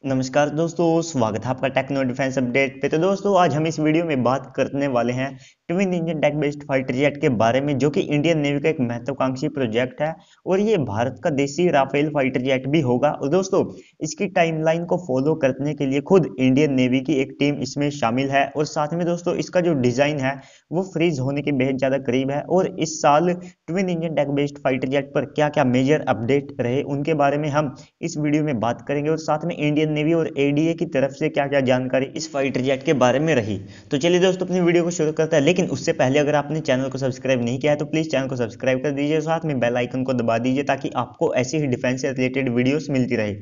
नमस्कार दोस्तों, स्वागत है आपका टेक्नो डिफेंस अपडेट पे। तो दोस्तों, आज हम इस वीडियो में बात करने वाले हैं twin engine deck based fighter jet के बारे में, जो कि इंडियन नेवी का एक महत्वाकांक्षी प्रोजेक्ट है और ये भारत का देसी राफेल फाइटर जेट भी होगा। और दोस्तों, इसकी टाइमलाइन को फॉलो करने के लिए खुद इंडियन नेवी की एक टीम इसमें शामिल है और साथ में दोस्तों इसका जो डिजाइन है वो फ्रीज होने के बेहद ज्यादा करीब है। और इस साल twin engine deck based fighter jet पर क्या क्या मेजर अपडेट रहे उनके बारे में हम इस वीडियो में बात करेंगे और साथ में इंडियन नेवी और एडीए की तरफ से क्या क्या जानकारी इस फाइटर जेट के बारे में रही। तो चलिए दोस्तों, अपनी वीडियो को शुरू करते हैं, लेकिन उससे पहले अगर आपने चैनल को सब्सक्राइब नहीं किया है तो प्लीज चैनल को सब्सक्राइब कर दीजिए, साथ में बेल आइकन को दबा दीजिए ताकि आपको ऐसी ही डिफेंस से रिलेटेड वीडियोस मिलती रहे।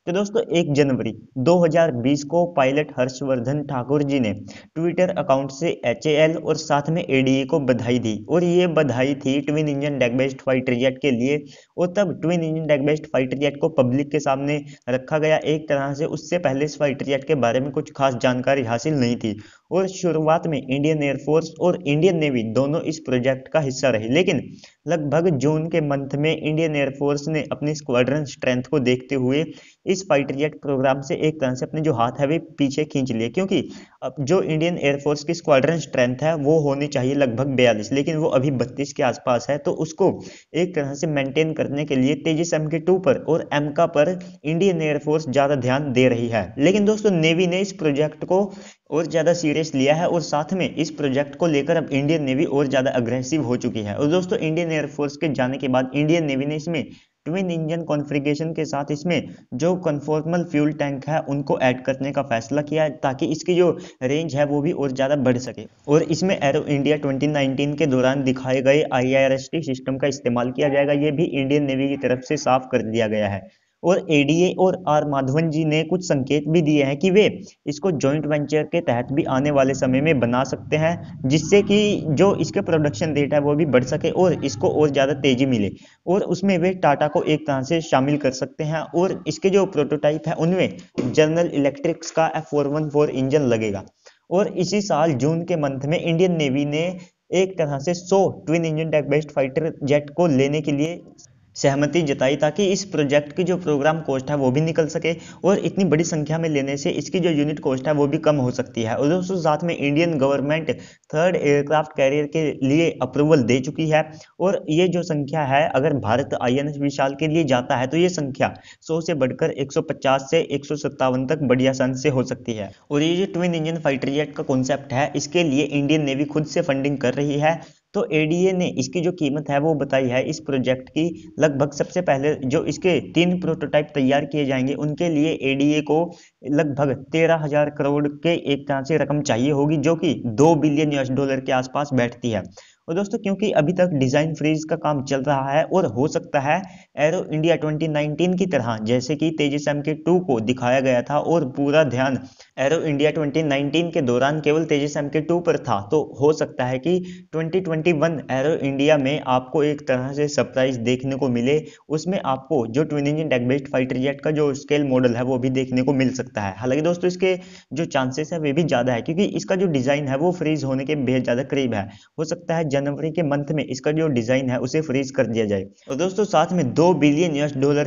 तो दोस्तों, 1 जनवरी 2020 को पायलट हर्षवर्धन ठाकुर जी ने ट्विटर अकाउंट से एचएएल और साथ में एडीए को बधाई दी और ये बधाई थी twin engine deck based fighter jet के लिए। और तब twin engine deck based fighter jet को पब्लिक के सामने रखा गया एक तरह से। उससे पहले इस फाइटर जेट के बारे में कुछ खास जानकारी हासिल नहीं थी और शुरुआत में इंडियन एयरफोर्स और इंडियन नेवी दोनों इस प्रोजेक्ट का हिस्सा रही, लेकिन लगभग जून के मंथ में इंडियन एयरफोर्स ने अपनी स्क्वाड्रन स्ट्रेंथ को देखते हुए इस फाइटर जेट प्रोग्राम से एक तरह से अपने जो हाथ है वे पीछे खींच लिए, क्योंकि अब जो इंडियन एयरफोर्स की स्क्वाड्रन स्ट्रेंथ है वो होनी चाहिए लगभग 42, लेकिन वो अभी 32 के आसपास है। तो उसको एक तरह से मेंटेन करने के लिए तेजस MK2 पर और एमका पर इंडियन एयरफोर्स ज्यादा ध्यान दे रही है। लेकिन दोस्तों, नेवी ने इस प्रोजेक्ट को और ज्यादा सीरियस लिया है और साथ में इस प्रोजेक्ट को लेकर अब इंडियन नेवी और ज्यादा अग्रेसिव हो चुकी है। और दोस्तों, इंडियन एयरफोर्स के जाने के बाद इंडियन नेवी ने इसमें ट्विन इंजन कॉन्फ़िगरेशन के साथ इसमें जो कन्फॉर्मल फ्यूल टैंक है उनको ऐड करने का फैसला किया है ताकि इसकी जो रेंज है वो भी और ज्यादा बढ़ सके। और इसमें एरो इंडिया 2019 के दौरान दिखाए गए IRST सिस्टम का इस्तेमाल किया जाएगा, ये भी इंडियन नेवी की तरफ से साफ कर दिया गया है। और एडीए और आर माधवन जी ने कुछ संकेत भी दिए हैं कि वे इसको जॉइंट वेंचर के तहत भी आने वाले समय में बना सकते हैं, जिससे कि जो इसके प्रोडक्शन रेट है वो भी बढ़ सके और इसको और ज़्यादा तेजी मिले। और उसमें वे टाटा को एक तरह से शामिल कर सकते हैं और इसके जो प्रोटोटाइप है उनमें जनरल इलेक्ट्रिक्स का F414 इंजन लगेगा। और इसी साल जून के मंथ में इंडियन नेवी ने एक तरह से 100 twin engine deck based fighter jet को लेने के लिए सहमति जताई ताकि इस प्रोजेक्ट की जो प्रोग्राम कॉस्ट है वो भी निकल सके और इतनी बड़ी संख्या में लेने से इसकी जो यूनिट कॉस्ट है वो भी कम हो सकती है। और दोस्तों, साथ में Indian government third aircraft carrier के लिए अप्रूवल दे चुकी है और ये जो संख्या है, अगर भारत INS विशाल के लिए जाता है तो ये संख्या 100 से बढ़कर 150 से 157 तक बड़ी आसानी से हो सकती है। और ये जो ट्विन इंजन फाइटर जेट का कॉन्सेप्ट है, इसके लिए इंडियन नेवी खुद से फंडिंग कर रही है। तो एडीए ने इसकी जो कीमत है वो बताई है इस प्रोजेक्ट की लगभग, सबसे पहले जो इसके 3 प्रोटोटाइप तैयार किए जाएंगे उनके लिए एडीए को लगभग 13,000 करोड़ के एक तरह से रकम चाहिए होगी, जो कि $2 बिलियन के आसपास बैठती है। और दोस्तों, क्योंकि अभी तक डिजाइन फ्रीज का काम चल रहा है और हो सकता है एरो इंडिया 2019 की तरह जैसे कि तेजस MK2 को दिखाया गया था और पूरा ध्यान एरो इंडिया 2019 के दौरान केवल तेजस MK2 पर था, तो हो सकता है कि 2021 एरो इंडिया में आपको एक तरह से सरप्राइज देखने को मिले। उसमें आपको जो twin engine deck based fighter jet का जो स्केल मॉडल है वो भी देखने को मिल सकता है। हालांकि दोस्तों, इसके जो चांसेस है वे भी ज्यादा है क्योंकि इसका जो डिजाइन है वो फ्रीज होने के बेहद ज्यादा करीब है। हो सकता है जनवरी के मंथ में इसका जो डिजाइन है उसे फ्रीज कर दिया जाए। और दोस्तों, साथ में $2 बिलियन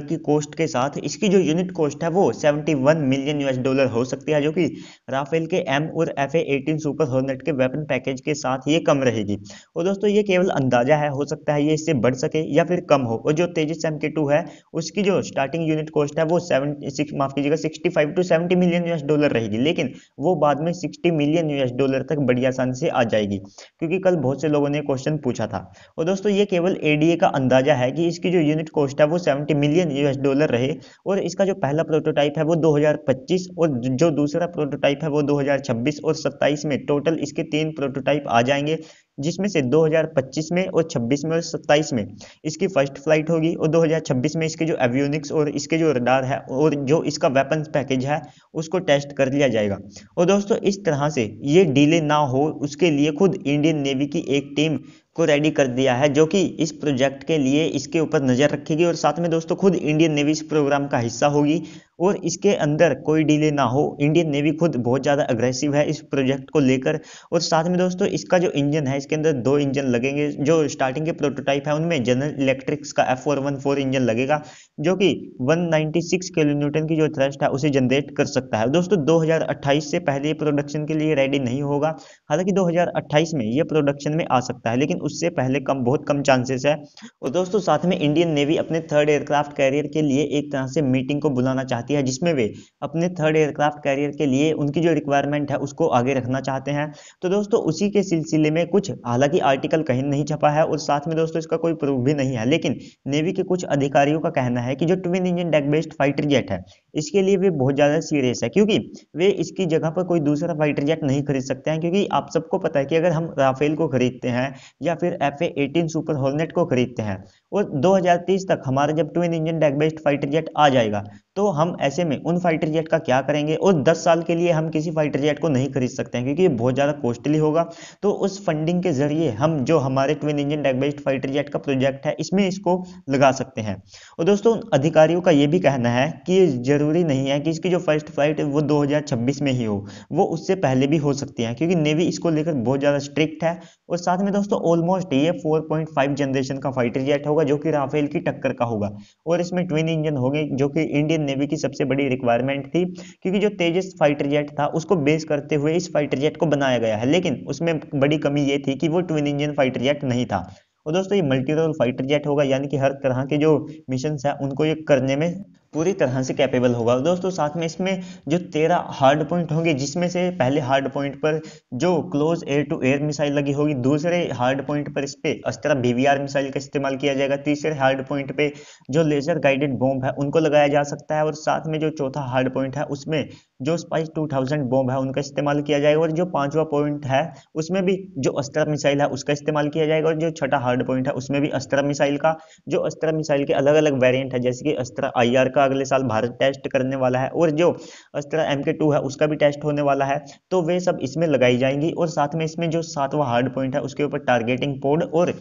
की कॉस्ट के साथ इसकी जो यूनिट कॉस्ट है वो $71 मिलियन हो सकती है, जो कि राफेल के M और FA-18 सुपर हॉर्नेट के वेपन पैकेज के साथ ये कम रहेगी। और दोस्तों, ये केवल अंदाजा है, हो सकता है ये इससे बढ़ सके या फिर कम हो। और जो तेजस MK2 है उसकी जो स्टार्टिंग यूनिट कॉस्ट है वो 65 टू 70 मिलियन US डॉलर रहेगी, लेकिन वो बाद में $60 मिलियन तक बड़ी आसानी से आ जाएगी, क्योंकि कल बहुत से लोगों ने क्वेश्चन पूछा था। और दोस्तों, ये केवल एडीए का अंदाजा है कि इसकी जो यूनिट कॉस्ट है वो 70 मिलियन US डॉलर रहे। और इसका जो पहला प्रोटोटाइप है वो 2025 और जो दूसरा प्रोटोटाइप है वो 2026 और 27 में, टोटल इसके 3 प्रोटोटाइप आ जाएंगे, जिसमें से 2025 में और 26 में और 27 में इसकी फर्स्ट फ्लाइट होगी और 2026 में इसके जो एवियोनिक्स और इसके जो रडार है और जो इसका वेपन्स पैकेज है उसको टेस्ट कर लिया जाएगा। और दोस्तों, इस तरह से ये डिले ना हो उसके लिए खुद इंडियन नेवी की एक टीम को रेडी कर दिया है, जो कि इस प्रोजेक्ट के लिए इसके ऊपर नजर रखेगी और साथ में दोस्तों खुद इंडियन नेवी इस प्रोग्राम का हिस्सा होगी और इसके अंदर कोई डिले ना हो। इंडियन नेवी खुद बहुत ज़्यादा अग्रेसिव है इस प्रोजेक्ट को लेकर। और साथ में दोस्तों इसका जो इंजन है, इसके अंदर 2 इंजन लगेंगे। जो स्टार्टिंग के प्रोटोटाइप है उनमें जनरल इलेक्ट्रिक्स का F414 इंजन लगेगा, जो कि 196 किलो न्यूटन की जो थ्रस्ट है उसे जनरेट कर सकता है। दोस्तों 2028 से पहले प्रोडक्शन के लिए रेडी नहीं होगा। हालांकि 2028 में ये प्रोडक्शन में आ सकता है, लेकिन उससे पहले बहुत कम चांसेस है। और दोस्तों साथ में इंडियन नेवी अपने थर्ड एयरक्राफ्ट कैरियर के लिए एक तरह से मीटिंग को बुलाना चाहती है, जिसमें वे अपने थर्ड एयरक्राफ्ट कैरियर के लिए उनकी जो रिक्वायरमेंट है उसको आगे रखना चाहते हैं। तो दोस्तों उसी के सिलसिले में कुछ, हालांकि आर्टिकल कहीं नहीं छपा है और साथ में दोस्तों इसका कोई प्रूफ भी नहीं है, लेकिन नेवी के कुछ अधिकारियों का कहना है कि जो twin engine deck based fighter jet है इसके लिए वे बहुत ज्यादा सीरियस है, क्योंकि वे इसकी जगह पर कोई दूसरा फाइटर जेट नहीं खरीद सकते हैं। क्योंकि आप सबको पता है कि अगर हम राफेल को खरीदते हैं या फिर FA-18 सुपर हॉर्नेट को खरीदते हैं और 2030 तक हमारा जब twin engine deck based fighter jet आ जाएगा, तो हम ऐसे में उन फाइटर जेट का क्या करेंगे। और 10 साल के लिए हम किसी फाइटर जेट को नहीं खरीद सकते हैं, क्योंकि ये बहुत ज़्यादा कॉस्टली होगा। तो उस फंडिंग के जरिए हम जो हमारे twin engine deck based fighter jet का प्रोजेक्ट है इसमें इसको लगा सकते हैं। और दोस्तों अधिकारियों का ये भी कहना है कि ये जरूरी नहीं है कि इसकी जो फर्स्ट फ्लाइट है वो 2026 में ही हो, वो उससे पहले भी हो सकती है, क्योंकि नेवी इसको लेकर बहुत ज़्यादा स्ट्रिक्ट है। और साथ में दोस्तों ऑलमोस्ट ये 4.5 जनरेशन का फाइटर जेट होगा, जो कि राफेल की टक्कर का होगा। और इसमें ट्विन इंजन होंगे, जो कि इंडियन नेवी की सबसे बड़ी रिक्वायरमेंट थी, क्योंकि जो तेजस फाइटर जेट था उसको बेस करते हुए इस फाइटर जेट को बनाया गया है, लेकिन उसमें बड़ी कमी ये थी कि वो ट्विन इंजन फाइटर जेट नहीं था। और दोस्तों ये मल्टी रोल फाइटर जेट होगा, यानी कि हर तरह के जो मिशन है उनको ये करने में पूरी तरह से कैपेबल होगा। दोस्तों साथ में इसमें जो 13 हार्ड पॉइंट होंगे, जिसमें से पहले हार्ड पॉइंट पर जो close air to air missile लगी होगी, दूसरे हार्ड पॉइंट पर इस पे अस्त्रा BVR मिसाइल का इस्तेमाल किया जाएगा, तीसरे हार्ड पॉइंट पे जो लेजर गाइडेड बॉम्ब है उनको लगाया जा सकता है, और साथ में जो चौथा हार्ड पॉइंट है उसमें जो स्पाइस 2000 बॉम्ब है उनका इस्तेमाल किया जाएगा, और जो पांचवा पॉइंट है उसमें भी जो अस्त्रा मिसाइल है उसका इस्तेमाल किया जाएगा, और जो छठा हार्ड पॉइंट है उसमें भी अस्त्रा मिसाइल का, जो अस्त्रा मिसाइल के अलग अलग वेरिएंट है, जैसे कि अस्त्रा IR का अगले साल भारत टेस्ट करने वाला है, और जो अस्त्रा MK2 है उसका भी टेस्ट होने वाला है, तो वे सब इसमें लगाई जाएंगी। और साथ में इसमें जो 7वां हार्ड पॉइंट है उसके ऊपर टारगेटिंग पोड, और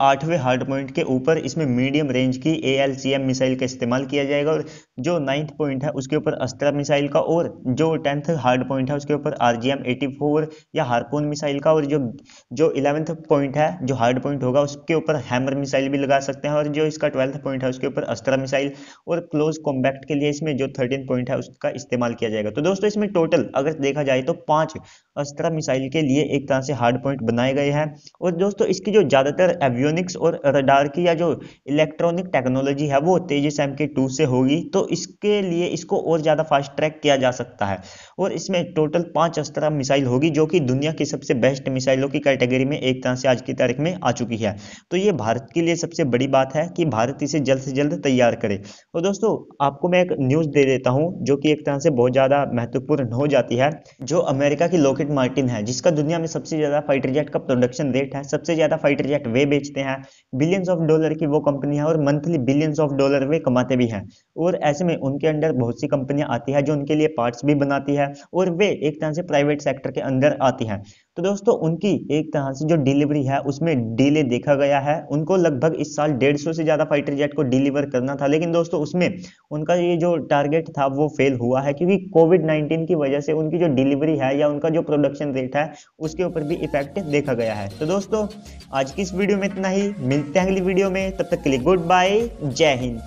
8वें हार्ड पॉइंट के ऊपर इसमें मीडियम रेंज की ALCM मिसाइल का इस्तेमाल किया जाएगा, और जो 9th पॉइंट है उसके ऊपर अस्त्रा मिसाइल का, और जो 10th हार्ड पॉइंट है उसके ऊपर RGM-84 या हार्पून मिसाइल का, और जो 11th पॉइंट है जो हार्ड पॉइंट होगा उसके ऊपर हैमर मिसाइल भी लगा सकते हैं, और जो इसका 12th पॉइंट है उसके ऊपर अस्त्रा मिसाइल, और क्लोज कॉम्बैक्ट के लिए इसमें जो 13 पॉइंट है उसका इस्तेमाल किया जाएगा। तो दोस्तों इसमें टोटल अगर देखा जाए तो 5 अस्त्रा मिसाइल के लिए एक तरह से हार्ड पॉइंट बनाए गए हैं। और दोस्तों इसकी जो ज्यादातर एवियोनिक्स और रडार की या जो इलेक्ट्रॉनिक टेक्नोलॉजी है वो तेजस MK2 से होगी, तो इसके लिए इसको और ज्यादा फास्ट ट्रैक किया जा सकता है। और इसमें टोटल 5 अस्त्रा मिसाइल होगी, जो कि दुनिया की सबसे बेस्ट मिसाइलों की कैटेगरी में एक तरह से आज की तारीख में आ चुकी है। तो ये भारत के लिए सबसे बड़ी बात है कि भारत इसे जल्द से जल्द तैयार करे। और दोस्तों आपको मैं एक न्यूज दे देता हूं जो कि एक तरह से बहुत ज्यादा महत्वपूर्ण हो जाती है। जो अमेरिका की लॉकहीड मार्टिन है, जिसका दुनिया में सबसे ज्यादा फाइटर जेट का प्रोडक्शन रेट है, सबसे ज्यादा फाइटर जेट वे बेचते हैं, बिलियंस ऑफ डॉलर की वो कंपनी है, और मंथली बिलियंस ऑफ डॉलर वे कमाते भी हैं। और ऐसे में उनके अंडर बहुत सी कंपनियां आती है जो उनके लिए पार्ट्स भी बनाती है, और वे एक तरह से प्राइवेट सेक्टर के अंदर आती हैं। तो दोस्तों उनकी एक तरह से जो डिलीवरी है उसमें डिले देखा गया है। उनको लगभग इस साल 150 से ज्यादा फाइटर जेट को डिलीवर करना था, लेकिन दोस्तों उसमें उनका ये जो टारगेट था वो फेल हुआ है, क्योंकि कोविड-19 की वजह से उनकी जो डिलीवरी है या उनका जो प्रोडक्शन रेट है उसके ऊपर भी इफेक्ट देखा गया है। तो दोस्तों आज की इस वीडियो में इतना ही, मिलते हैं अगली वीडियो में, तब तक के लिए गुड बाय, जय हिंद।